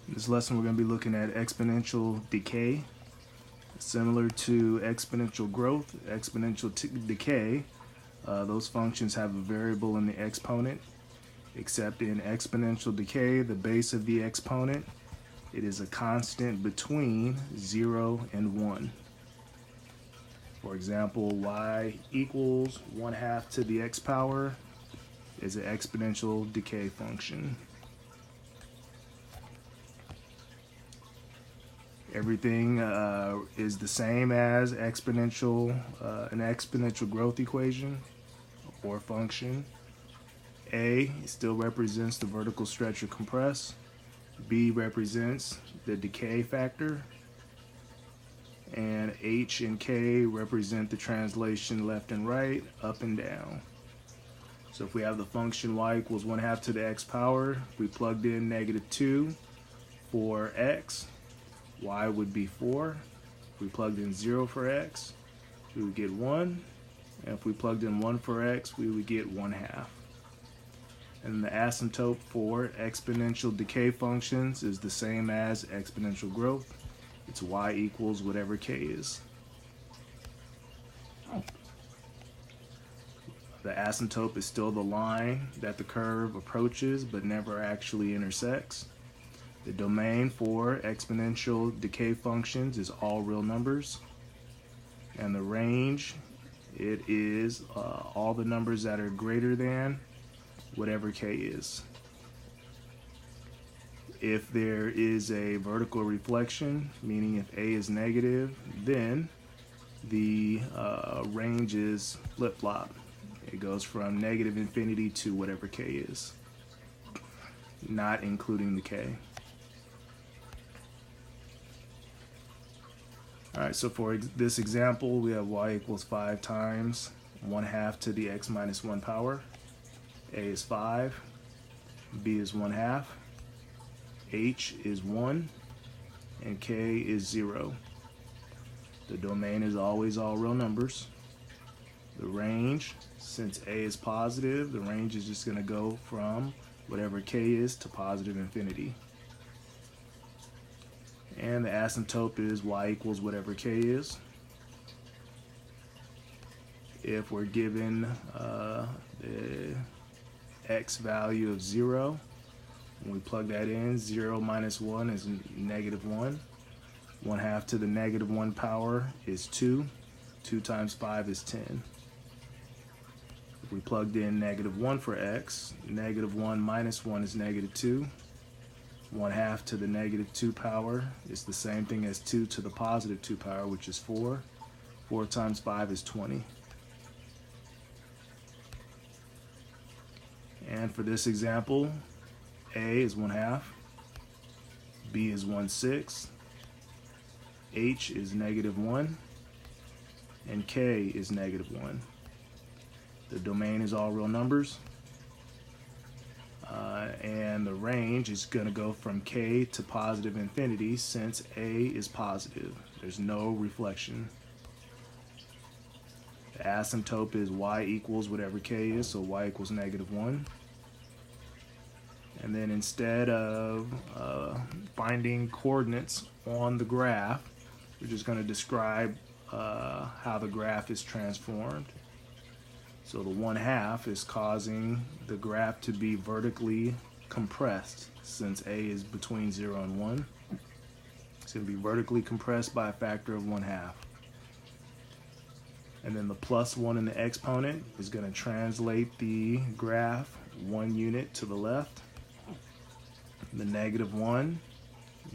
In this lesson we're going to be looking at exponential decay. Similar to exponential growth, exponential decay, those functions have a variable in the exponent, except in exponential decay, the base of the exponent, it is a constant between 0 and 1. For example, y equals 1/2 to the x power is an exponential decay function. Everything is the same as an exponential growth equation or function. A still represents the vertical stretch or compress. B represents the decay factor. And H and K represent the translation left and right, up and down. So if we have the function y equals 1/2 to the x power, we plugged in -2 for x, y would be 4. If we plugged in 0 for x, we would get 1. And if we plugged in 1 for x, we would get 1/2. And the asymptote for exponential decay functions is the same as exponential growth. It's y equals whatever k is. The asymptote is still the line that the curve approaches but never actually intersects. The domain for exponential decay functions is all real numbers. And the range, it is all the numbers that are greater than whatever k is. If there is a vertical reflection, meaning if a is negative, then the range is flip-flop. It goes from -infinity to whatever k is, not including the k. Alright, so for this example, we have y equals 5 times 1/2 to the x minus 1 power. A is 5, B is 1/2, H is 1, and K is 0. The domain is always all real numbers. The range, since A is positive, the range is just going to go from whatever K is to positive infinity. And the asymptote is y equals whatever k is. If we're given the x value of 0, when we plug that in, 0 minus 1 is -1. 1/2 to the -1 power is 2. 2 times 5 is 10. If we plugged in -1 for x, -1 minus 1 is -2. 1/2 to the -2 power is the same thing as 2 to the +2 power, which is 4. 4 times 5 is 20. And for this example, A is 1/2, B is 1/6, H is -1, and K is -1. The domain is all real numbers. And the range is going to go from k to positive infinity since A is positive. There's no reflection. The asymptote is y equals whatever k is, so y equals -1. And then instead of finding coordinates on the graph, we're just going to describe how the graph is transformed. So the 1/2 is causing the graph to be vertically compressed since A is between 0 and 1. It's going to be vertically compressed by a factor of 1/2. And then the +1 in the exponent is going to translate the graph 1 unit to the left. The -1,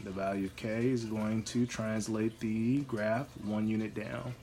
the value of k, is going to translate the graph 1 unit down.